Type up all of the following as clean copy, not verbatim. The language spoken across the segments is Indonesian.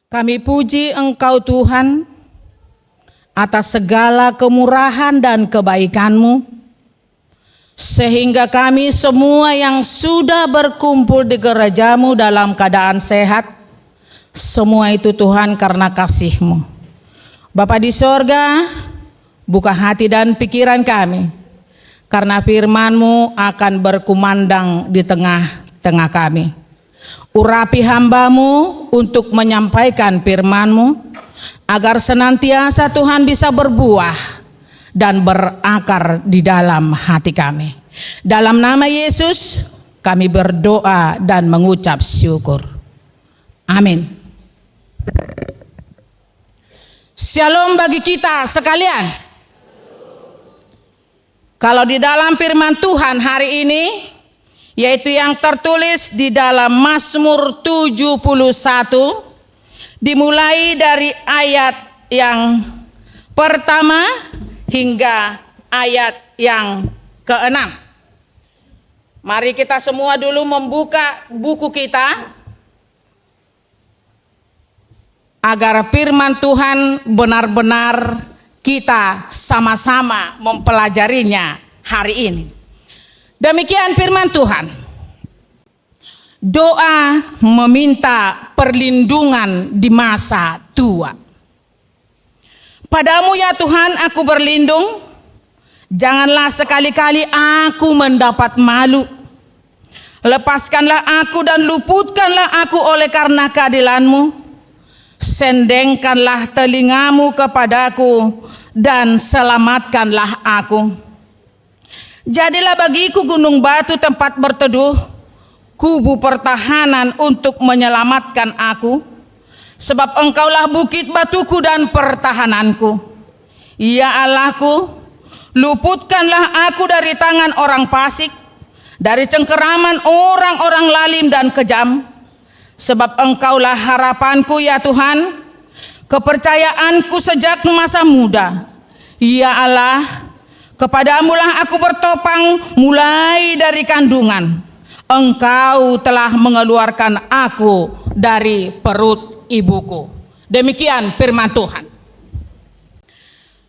Kami puji Engkau Tuhan atas segala kemurahan dan kebaikan-Mu, sehingga kami semua yang sudah berkumpul di gereja-Mu dalam keadaan sehat, semua itu Tuhan karena kasih-Mu. Bapa di sorga, buka hati dan pikiran kami, karena firman-Mu akan berkumandang di tengah-tengah kami. Urapi hamba-Mu untuk menyampaikan firman-Mu, agar senantiasa Tuhan bisa berbuah dan berakar di dalam hati kami. Dalam nama Yesus kami berdoa dan mengucap syukur. Amin. Shalom bagi kita sekalian. Kalau di dalam firman Tuhan hari ini, yaitu yang tertulis di dalam Mazmur 71, dimulai dari ayat yang pertama hingga ayat yang ke-6. Mari kita semua dulu membuka buku kita, agar firman Tuhan benar-benar kita sama-sama mempelajarinya hari ini. Demikian firman Tuhan. Doa meminta perlindungan di masa tua. Padamu ya Tuhan aku berlindung, janganlah sekali-kali aku mendapat malu. Lepaskanlah aku dan luputkanlah aku oleh karena keadilan-Mu. Sendengkanlah telingamu kepadaku dan selamatkanlah aku. Jadilah bagiku gunung batu tempat berteduh, kubu pertahanan untuk menyelamatkan aku. Sebab Engkaulah bukit batuku dan pertahananku. Ya Allahku, luputkanlah aku dari tangan orang fasik, dari cengkeraman orang-orang lalim dan kejam. Sebab Engkaulah harapanku ya Tuhan, kepercayaanku sejak masa muda. Ya Allah, kepadamulah aku bertopang mulai dari kandungan. Engkau telah mengeluarkan aku dari perut ibuku. Demikian firman Tuhan.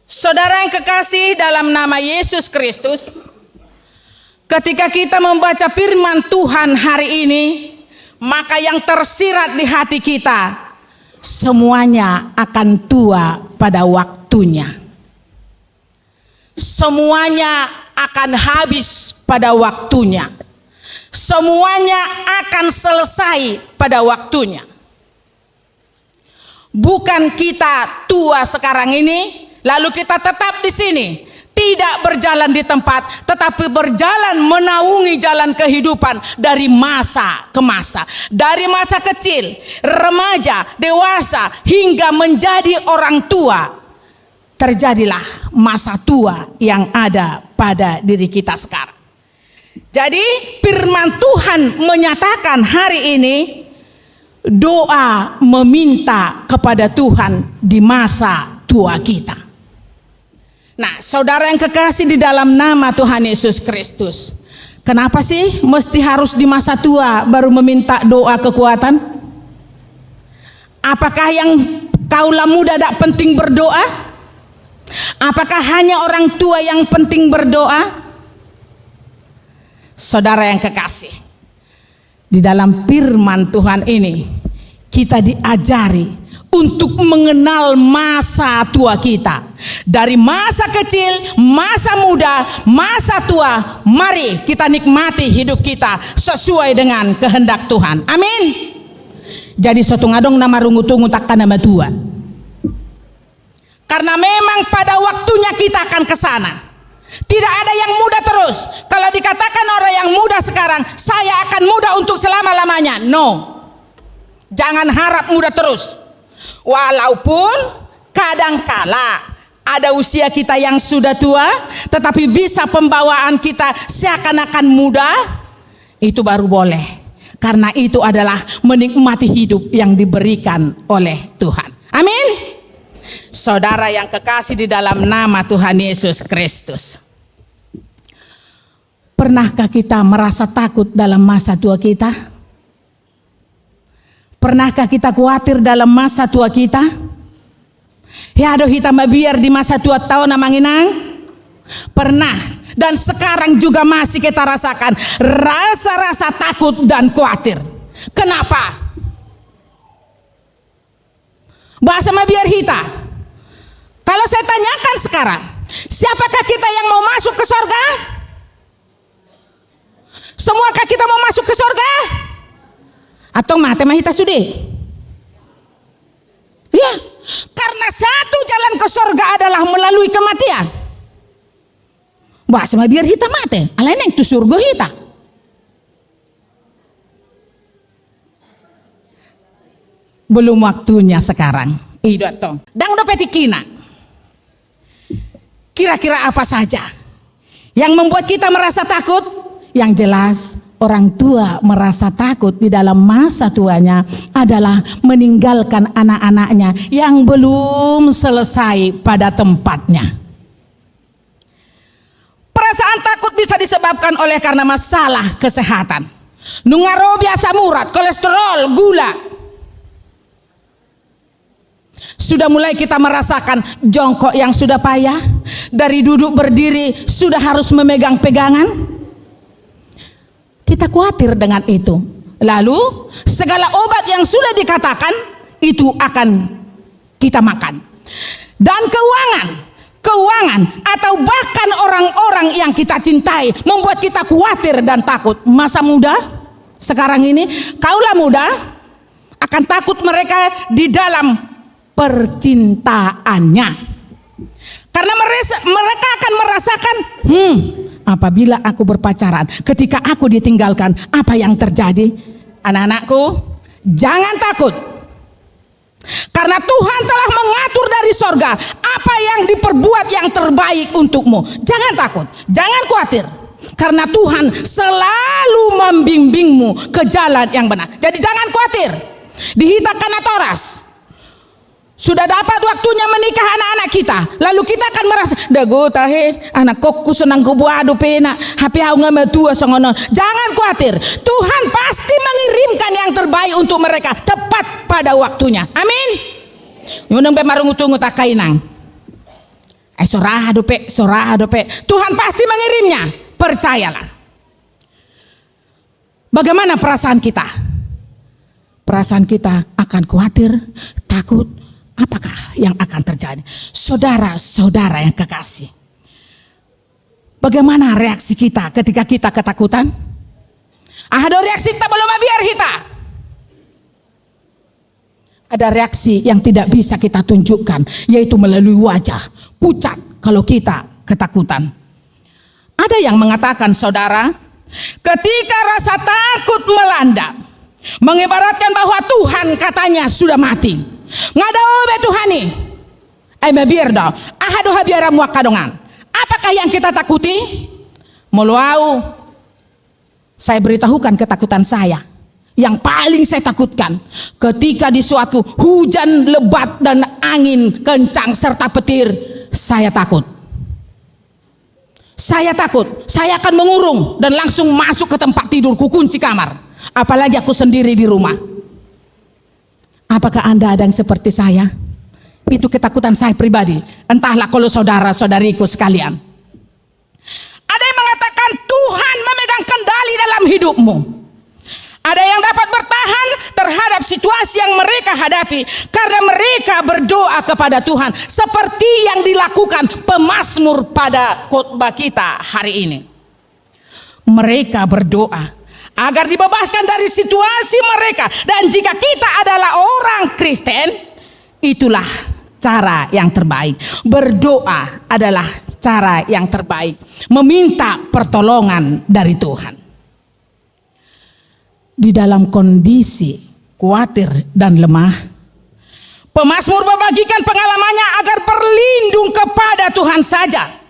Saudara yang kekasih dalam nama Yesus Kristus, ketika kita membaca firman Tuhan hari ini, maka yang tersirat di hati kita, semuanya akan tua pada waktunya. Semuanya akan habis pada waktunya. Semuanya akan selesai pada waktunya. Bukan kita tua sekarang ini, lalu kita tetap di sini, tidak berjalan di tempat, tetapi berjalan menaungi jalan kehidupan dari masa ke masa. Dari masa kecil, remaja, dewasa, hingga menjadi orang tua. Terjadilah masa tua yang ada pada diri kita sekarang. Jadi firman Tuhan menyatakan hari ini, doa meminta kepada Tuhan di masa tua kita. Nah, saudara yang kekasih di dalam nama Tuhan Yesus Kristus, kenapa sih mesti harus di masa tua baru meminta doa kekuatan? Apakah yang kaula muda tidak penting berdoa? Apakah hanya orang tua yang penting berdoa? Saudara yang kekasih, di dalam firman Tuhan ini kita diajari untuk mengenal masa tua kita. Dari masa kecil, masa muda, masa tua, mari kita nikmati hidup kita sesuai dengan kehendak Tuhan. Amin. Jadi suatu ngadong nama rungu-tungu takkan nama tua. Karena memang pada waktunya kita akan ke sana. Tidak ada yang muda terus. Kalau dikatakan orang yang muda sekarang, saya akan muda untuk selama-lamanya. No. Jangan harap muda terus. Walaupun kadangkala ada usia kita yang sudah tua, tetapi bisa pembawaan kita seakan-akan muda, itu baru boleh. Karena itu adalah menikmati hidup yang diberikan oleh Tuhan. Amin. Saudara yang kekasih di dalam nama Tuhan Yesus Kristus, pernahkah kita merasa takut dalam masa tua kita? Pernahkah kita khawatir dalam masa tua kita? Ya aduh kita biar di masa tua tahun namanginang? Pernah. Dan sekarang juga masih kita rasakan rasa-rasa takut dan khawatir. Kenapa? Bahasa biar kita. Kalau saya tanyakan sekarang, siapakah kita yang mau masuk ke sorga? Semuakah kita mau masuk ke sorga? Atau mati mahita sudah? Ya, karena satu jalan ke sorga adalah melalui kematian. Bahasa biar kita mati, alain yang itu surga kita. Belum waktunya sekarang. Idotong. Dang dopeti kina. Kira-kira apa saja yang membuat kita merasa takut? Yang jelas orang tua merasa takut di dalam masa tuanya adalah meninggalkan anak-anaknya yang belum selesai pada tempatnya. Perasaan takut bisa disebabkan oleh karena masalah kesehatan. Nungaro biasa murat, kolesterol, gula. Sudah mulai kita merasakan jongkok yang sudah payah. Dari duduk berdiri sudah harus memegang pegangan. Kita khawatir dengan itu. Lalu segala obat yang sudah dikatakan itu akan kita makan. Dan keuangan atau bahkan orang-orang yang kita cintai membuat kita khawatir dan takut. Masa muda sekarang ini, kaulah muda, akan takut mereka di dalam percintaannya. Karena mereka akan merasakan, apabila aku berpacaran, ketika aku ditinggalkan, apa yang terjadi? Anak-anakku, jangan takut. Karena Tuhan telah mengatur dari sorga apa yang diperbuat yang terbaik untukmu. Jangan takut, jangan khawatir. Karena Tuhan selalu membimbingmu ke jalan yang benar. Jadi jangan khawatir. Dihita karena toras. Sudah dapat waktunya menikah anak-anak kita. Lalu kita akan merasa, dago tahe anak kokku senang kebuado pena. Hape au tua songono. Jangan khawatir. Tuhan pasti mengirimkan yang terbaik untuk mereka tepat pada waktunya. Amin. Yunung be marungu tunggu tak kainang. Sorah dope. Tuhan pasti mengirimnya. Percayalah. Bagaimana perasaan kita? Perasaan kita akan khawatir, takut. Apakah yang akan terjadi? Saudara-saudara yang kekasih, bagaimana reaksi kita ketika kita ketakutan? Ada reaksi kita belum biar kita. Ada reaksi yang tidak bisa kita tunjukkan, yaitu melalui wajah pucat kalau kita ketakutan. Ada yang mengatakan, saudara, ketika rasa takut melanda, mengibaratkan bahwa Tuhan katanya sudah mati. Ngadaw be Tuhani. Biar dong. Ahadu habiara muakadongan. Apakah yang kita takuti? Meluau. Saya beritahukan ketakutan saya. Yang paling saya takutkan ketika di suatu hujan lebat dan angin kencang serta petir, saya takut. Saya takut. Saya akan mengurung dan langsung masuk ke tempat tidurku, kunci kamar. Apalagi aku sendiri di rumah. Apakah Anda ada yang seperti saya? Itu ketakutan saya pribadi. Entahlah kalau saudara-saudariku sekalian. Ada yang mengatakan Tuhan memegang kendali dalam hidupmu. Ada yang dapat bertahan terhadap situasi yang mereka hadapi karena mereka berdoa kepada Tuhan. Seperti yang dilakukan pemazmur pada khotbah kita hari ini. Mereka berdoa agar dibebaskan dari situasi mereka. Dan jika kita adalah orang Kristen, itulah cara yang terbaik. Berdoa adalah cara yang terbaik. Meminta pertolongan dari Tuhan. Di dalam kondisi khawatir dan lemah, pemazmur membagikan pengalamannya agar berlindung kepada Tuhan saja.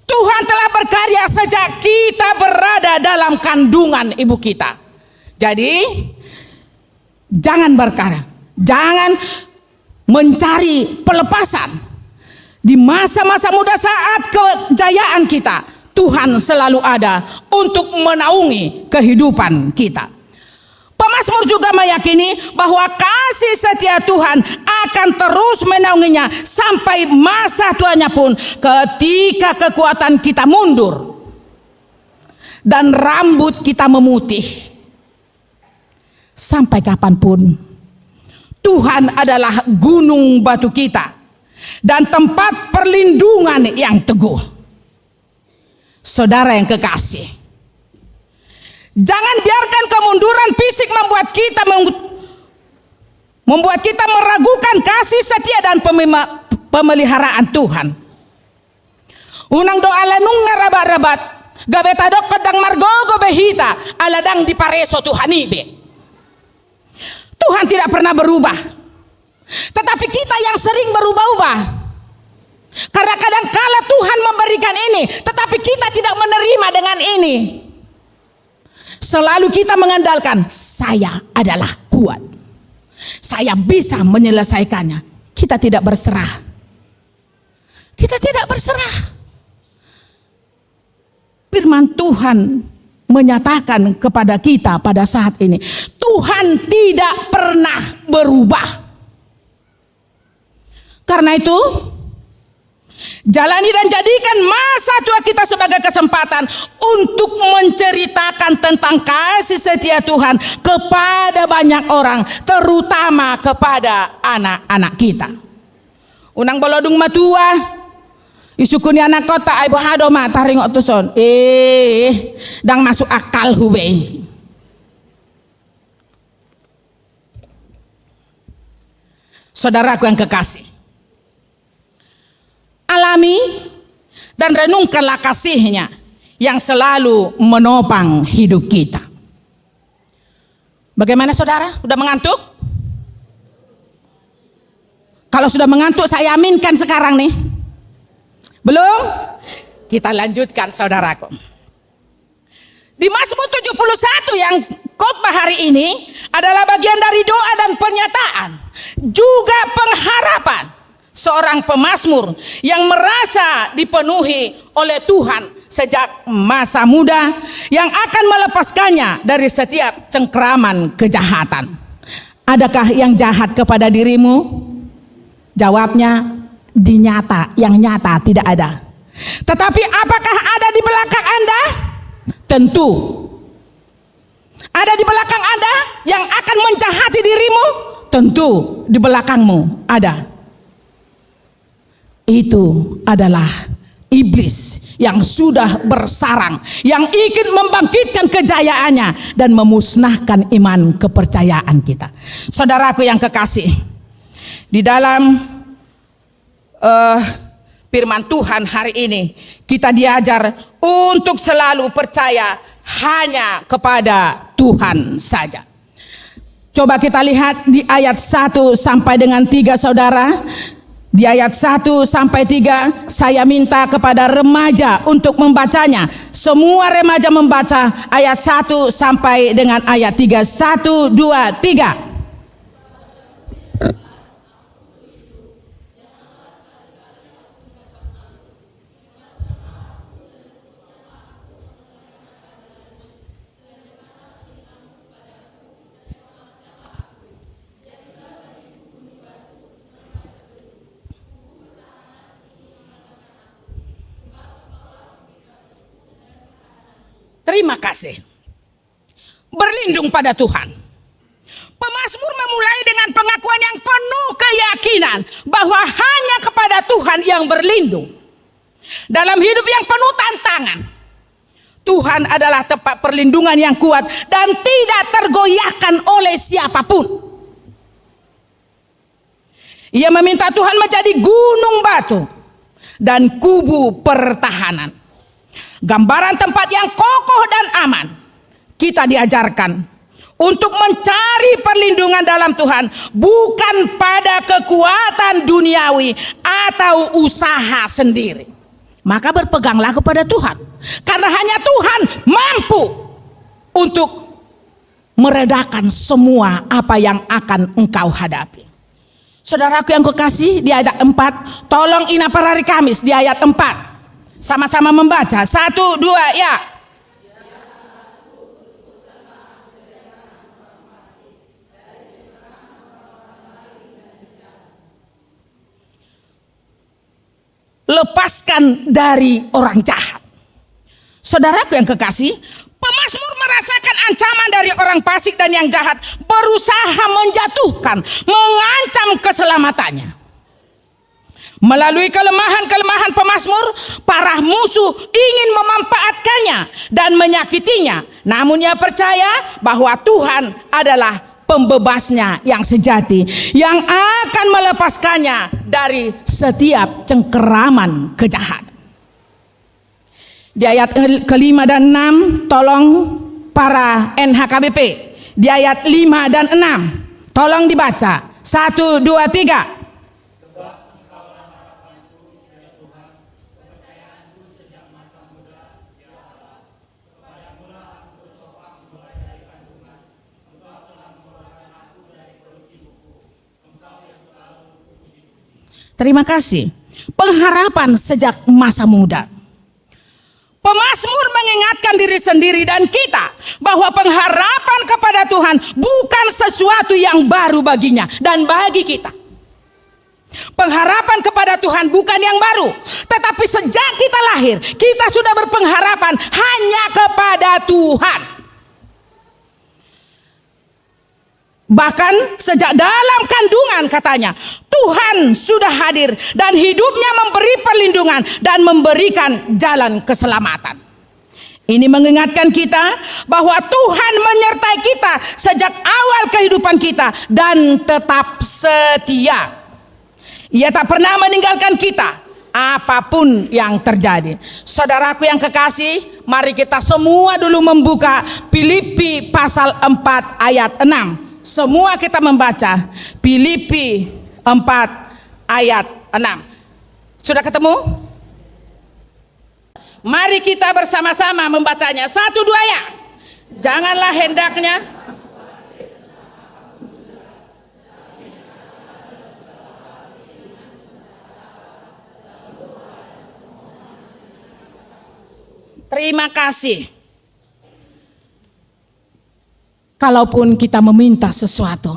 Tuhan telah berkarya sejak kita berada dalam kandungan ibu kita. Jadi jangan berkarya, jangan mencari pelepasan. Di masa-masa muda saat kejayaan kita, Tuhan selalu ada untuk menaungi kehidupan kita. Pemazmur juga meyakini bahwa kasih setia Tuhan akan terus menaunginya sampai masa tuanya pun, ketika kekuatan kita mundur dan rambut kita memutih. Sampai kapanpun Tuhan adalah gunung batu kita dan tempat perlindungan yang teguh. Saudara yang kekasih, jangan biarkan kemunduran fisik membuat kita meragukan kasih setia dan pemeliharaan Tuhan. Unang doa lenung ngarabat-rabat, gabetadok kedang margogo behita, aladang di pareso Tuhan ibe. Tuhan tidak pernah berubah, tetapi kita yang sering berubah-ubah. Karena kadang-kala Tuhan memberikan ini, tetapi kita tidak menerima dengan ini. Selalu kita mengandalkan, saya adalah kuat, saya bisa menyelesaikannya. Kita tidak berserah. Kita tidak berserah. Firman Tuhan menyatakan kepada kita pada saat ini, Tuhan tidak pernah berubah. Karena itu, jalani dan jadikan masa tua kita sebagai kesempatan untuk menceritakan tentang kasih setia Tuhan kepada banyak orang, terutama kepada anak-anak kita. Unang bolodung matua, isukuni anak kota ay bahado mata ringok tuson. Dang masuk akal hubei. Saudaraku yang kekasih, alami dan renungkanlah kasih-Nya yang selalu menopang hidup kita. Bagaimana saudara? Sudah mengantuk? Kalau sudah mengantuk, saya aminkan sekarang nih. Belum? Kita lanjutkan saudaraku. Di Mazmur 71 yang khotbah hari ini adalah bagian dari doa dan pernyataan, juga pengharapan seorang pemazmur yang merasa dipenuhi oleh Tuhan sejak masa muda, yang akan melepaskannya dari setiap cengkraman kejahatan. Adakah yang jahat kepada dirimu? Jawabnya, yang nyata tidak ada. Tetapi apakah ada di belakang Anda? Tentu ada di belakang Anda yang akan menjahati dirimu. Tentu di belakangmu ada. Itu adalah iblis yang sudah bersarang, yang ingin membangkitkan kejayaannya dan memusnahkan iman kepercayaan kita. Saudaraku yang kekasih, di dalam firman Tuhan hari ini kita diajar untuk selalu percaya hanya kepada Tuhan saja. Coba kita lihat di ayat 1 sampai dengan 3 saudara. Di ayat 1 sampai 3 saya minta kepada remaja untuk membacanya. Semua remaja membaca ayat 1 sampai dengan ayat 3. 1, 2, 3. Terima kasih. Berlindung pada Tuhan. Pemazmur memulai dengan pengakuan yang penuh keyakinan bahwa hanya kepada Tuhan yang berlindung. Dalam hidup yang penuh tantangan, Tuhan adalah tempat perlindungan yang kuat dan tidak tergoyahkan oleh siapapun. Ia meminta Tuhan menjadi gunung batu dan kubu pertahanan. Gambaran tempat yang kokoh dan aman. Kita diajarkan untuk mencari perlindungan dalam Tuhan, bukan pada kekuatan duniawi atau usaha sendiri. Maka berpeganglah kepada Tuhan, karena hanya Tuhan mampu untuk meredakan semua apa yang akan engkau hadapi. Saudaraku yang kekasih, di ayat 4, tolong ina parari Kamis di ayat 4. Sama-sama membaca. 1, 2, ya. lepaskan dari orang jahat. Saudaraku yang kekasih, pemazmur merasakan ancaman dari orang fasik dan yang jahat, berusaha menjatuhkan, mengancam keselamatannya. Melalui kelemahan-kelemahan pemazmur, para musuh ingin memanfaatkannya dan menyakitinya. Namun ia percaya bahwa Tuhan adalah pembebasnya yang sejati, yang akan melepaskannya dari setiap cengkeraman kejahatan. Di ayat ke-5 dan 6, tolong para NHKBP. Di ayat 5 dan 6, tolong dibaca. 1, 2, 3. Terima kasih. Pengharapan sejak masa muda. Pemazmur mengingatkan diri sendiri dan kita bahwa pengharapan kepada Tuhan bukan sesuatu yang baru baginya dan bagi kita. Pengharapan kepada Tuhan bukan yang baru, tetapi sejak kita lahir, kita sudah berpengharapan hanya kepada Tuhan. Bahkan sejak dalam kandungan katanya, Tuhan sudah hadir dan hidupnya memberi perlindungan dan memberikan jalan keselamatan. Ini mengingatkan kita bahwa Tuhan menyertai kita sejak awal kehidupan kita dan tetap setia. Ia tak pernah meninggalkan kita apapun yang terjadi. Saudaraku yang kekasih, mari kita semua dulu membuka Filipi pasal 4 ayat 6. Semua kita membaca Filipi 4 ayat 6. Sudah ketemu? Mari kita bersama-sama membacanya. 1, 2 ya. Janganlah hendaknya. Terima kasih. Kalaupun kita meminta sesuatu,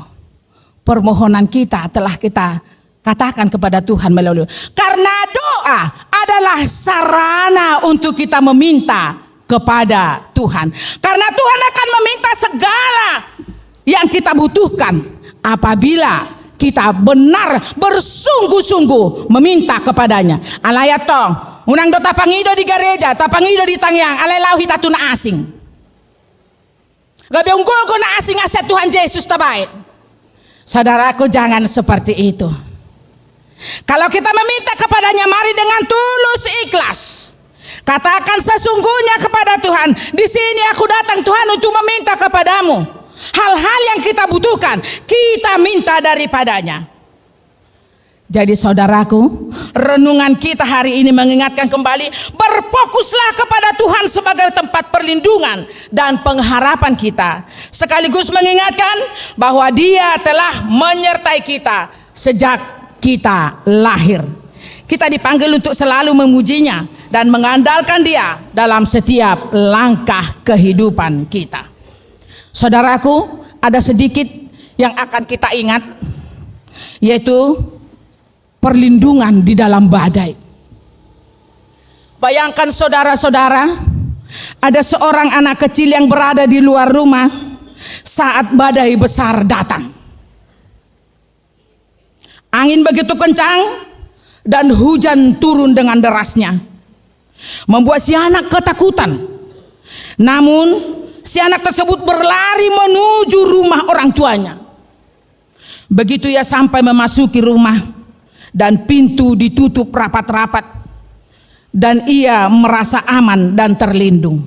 permohonan kita telah kita katakan kepada Tuhan melalui. Karena doa adalah sarana untuk kita meminta kepada Tuhan. Karena Tuhan akan meminta segala yang kita butuhkan apabila kita benar bersungguh-sungguh meminta kepadanya. Alayat tong, unang do tapangido di gereja, tapangido di tangyang, alay lauhi tatuna asing. Gabi unggo na asing aset Tuhan Yesus tabai. Saudaraku, jangan seperti itu. Kalau kita meminta kepadanya, mari dengan tulus ikhlas. Katakan sesungguhnya kepada Tuhan, di sini aku datang Tuhan untuk meminta kepadamu. Hal-hal yang kita butuhkan, kita minta daripadanya. Jadi saudaraku, renungan kita hari ini mengingatkan kembali, berfokuslah kepada Tuhan sebagai tempat perlindungan dan pengharapan kita. Sekaligus mengingatkan bahwa Dia telah menyertai kita sejak kita lahir. Kita dipanggil untuk selalu memujinya dan mengandalkan Dia dalam setiap langkah kehidupan kita. Saudaraku, ada sedikit yang akan kita ingat, yaitu perlindungan di dalam badai. Bayangkan saudara-saudara, ada seorang anak kecil yang berada di luar rumah saat badai besar datang. Angin begitu kencang dan hujan turun dengan derasnya, membuat si anak ketakutan. Namun si anak tersebut berlari menuju rumah orang tuanya. Begitu ia sampai memasuki rumah, dan pintu ditutup rapat-rapat, dan ia merasa aman dan terlindung.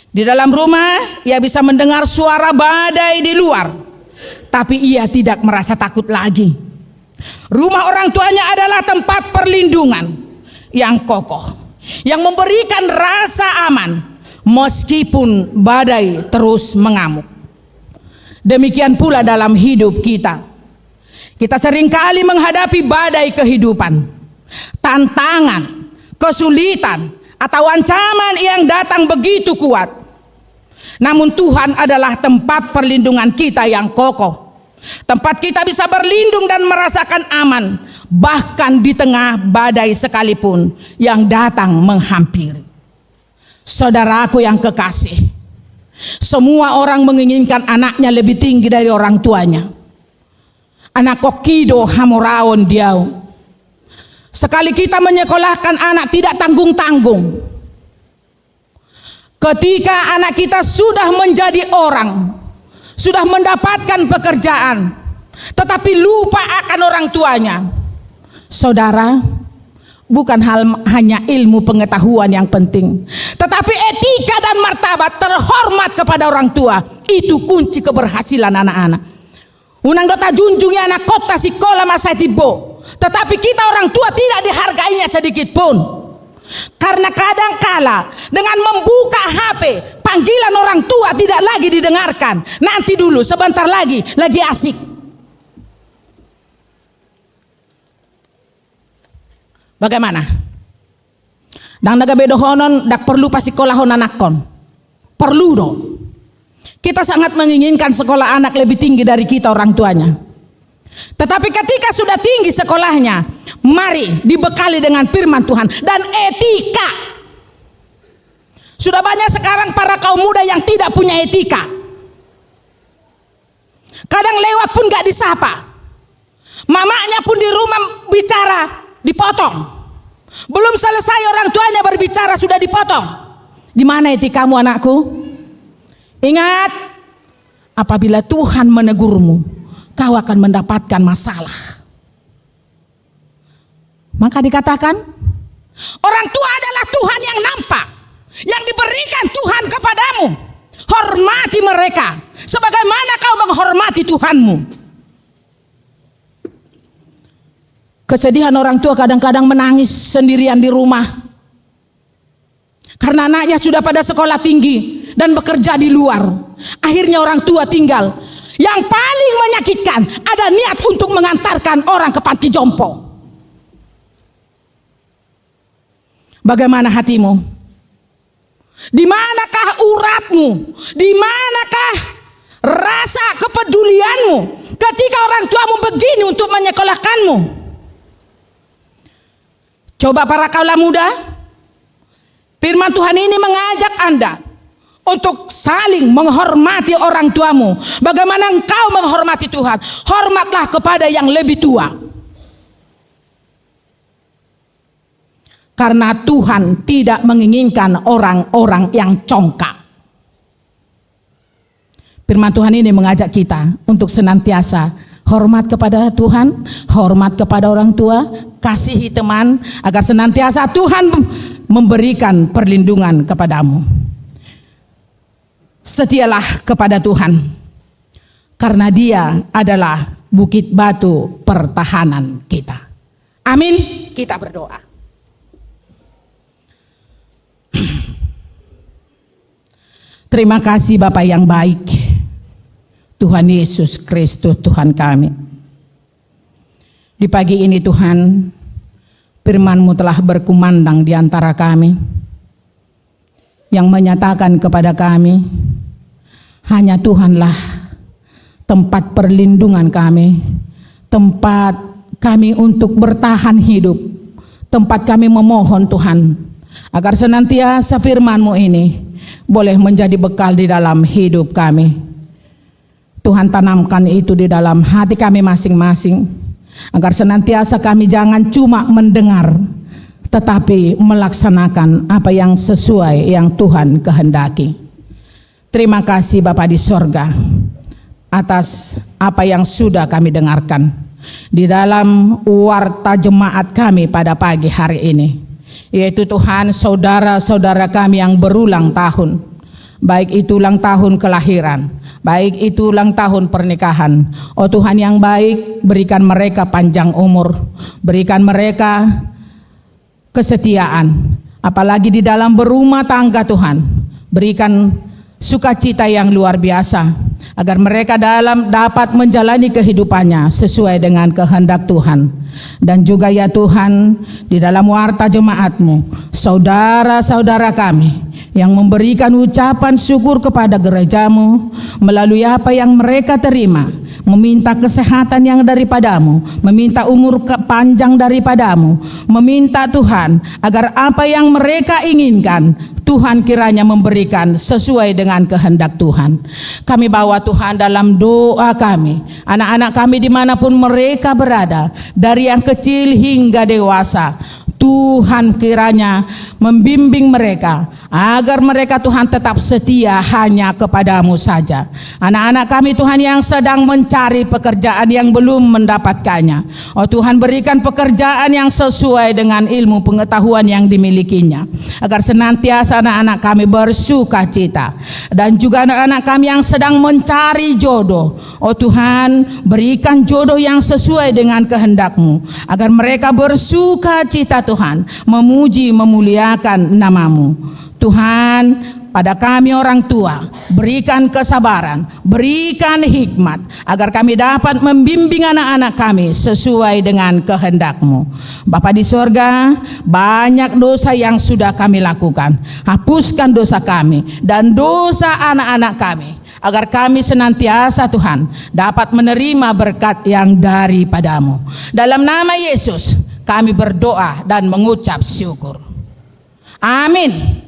Di dalam rumah ia bisa mendengar suara badai di luar, tapi ia tidak merasa takut lagi. Rumah orang tuanya adalah tempat perlindungan yang kokoh, yang memberikan rasa aman meskipun badai terus mengamuk. Demikian pula dalam hidup kita. Kita seringkali menghadapi badai kehidupan, tantangan, kesulitan, atau ancaman yang datang begitu kuat. Namun Tuhan adalah tempat perlindungan kita yang kokoh. Tempat kita bisa berlindung dan merasakan aman, bahkan di tengah badai sekalipun yang datang menghampiri. Saudaraku yang kekasih, semua orang menginginkan anaknya lebih tinggi dari orang tuanya. Anak kokido hamoraon diau. Sekali kita menyekolahkan anak tidak tanggung-tanggung. Ketika anak kita sudah menjadi orang, sudah mendapatkan pekerjaan, tetapi lupa akan orang tuanya. Saudara, bukan hanya ilmu pengetahuan yang penting, tetapi etika dan martabat, terhormat kepada orang tua. Itu kunci keberhasilan anak-anak. Unang dota junjungi anak kota sekolah masa tibo, tetapi kita orang tua tidak dihargainya sedikit pun. Karena kadangkala dengan membuka HP, panggilan orang tua tidak lagi didengarkan. Nanti dulu, sebentar lagi asik. Bagaimana? Dang naga bedohonon dak perlu pasikolahon anakon. Perlu dong. Kita sangat menginginkan sekolah anak lebih tinggi dari kita orang tuanya. Tetapi ketika sudah tinggi sekolahnya, mari dibekali dengan firman Tuhan dan etika. Sudah banyak sekarang para kaum muda yang tidak punya etika. Kadang lewat pun gak disapa. Mamanya pun di rumah bicara dipotong. Belum selesai orang tuanya berbicara sudah dipotong. Di mana etikamu anakku? Ingat, apabila Tuhan menegurmu, kau akan mendapatkan masalah. Maka dikatakan, orang tua adalah Tuhan yang nampak, yang diberikan Tuhan kepadamu. Hormati mereka sebagaimana kau menghormati Tuhanmu. Kesedihan orang tua kadang-kadang menangis sendirian di rumah karena anaknya sudah pada sekolah tinggi dan bekerja di luar. Akhirnya orang tua tinggal. Yang paling menyakitkan, ada niat untuk mengantarkan orang ke panti jompo. Bagaimana hatimu? Di manakah uratmu? Di manakah rasa kepedulianmu ketika orang tuamu begini untuk menyekolahkanmu? Coba para kaula muda, firman Tuhan ini mengajak Anda untuk saling menghormati orang tuamu. Bagaimana engkau menghormati Tuhan? Hormatlah kepada yang lebih tua. Karena Tuhan tidak menginginkan orang-orang yang congkak. Firman Tuhan ini mengajak kita untuk senantiasa hormat kepada Tuhan, hormat kepada orang tua, kasihi teman, agar senantiasa Tuhan memberikan perlindungan kepadamu. Setialah kepada Tuhan, karena Dia adalah bukit batu pertahanan kita. Amin. Kita berdoa. Terima kasih Bapa yang baik, Tuhan Yesus Kristus Tuhan kami. Di pagi ini Tuhan, firman-Mu telah berkumandang di antara kami, yang menyatakan kepada kami, hanya Tuhanlah tempat perlindungan kami, tempat kami untuk bertahan hidup, tempat kami memohon Tuhan, agar senantiasa firman-Mu ini boleh menjadi bekal di dalam hidup kami. Tuhan tanamkan itu di dalam hati kami masing-masing, agar senantiasa kami jangan cuma mendengar, tetapi melaksanakan apa yang sesuai yang Tuhan kehendaki. Terima kasih Bapa di sorga atas apa yang sudah kami dengarkan di dalam warta jemaat kami pada pagi hari ini, yaitu Tuhan saudara-saudara kami yang berulang tahun, baik itu ulang tahun kelahiran, baik itu ulang tahun pernikahan. Oh Tuhan yang baik, berikan mereka panjang umur, berikan mereka kesetiaan, apalagi di dalam berumah tangga Tuhan, berikan sukacita yang luar biasa, agar mereka dapat menjalani kehidupannya sesuai dengan kehendak Tuhan. Dan juga ya Tuhan, di dalam warta jemaat-Mu, saudara-saudara kami yang memberikan ucapan syukur kepada gereja-Mu melalui apa yang mereka terima, meminta kesehatan yang daripadamu, meminta umur panjang daripadamu, meminta Tuhan agar apa yang mereka inginkan Tuhan kiranya memberikan sesuai dengan kehendak Tuhan. Kami bawa Tuhan dalam doa kami, anak-anak kami dimanapun mereka berada, dari yang kecil hingga dewasa. Tuhan kiranya membimbing mereka agar mereka Tuhan tetap setia hanya kepadamu saja. Anak-anak kami Tuhan yang sedang mencari pekerjaan yang belum mendapatkannya, oh Tuhan berikan pekerjaan yang sesuai dengan ilmu pengetahuan yang dimilikinya, agar senantiasa anak-anak kami bersuka cita. Dan juga anak-anak kami yang sedang mencari jodoh, oh Tuhan berikan jodoh yang sesuai dengan kehendak-Mu, agar mereka bersuka cita Tuhan, memuji memuliakan nama-Mu. Tuhan, pada kami orang tua, berikan kesabaran, berikan hikmat, agar kami dapat membimbing anak-anak kami sesuai dengan kehendak-Mu. Bapa di sorga, banyak dosa yang sudah kami lakukan. Hapuskan dosa kami dan dosa anak-anak kami, agar kami senantiasa Tuhan dapat menerima berkat yang daripadamu. Dalam nama Yesus kami berdoa dan mengucap syukur. Amin.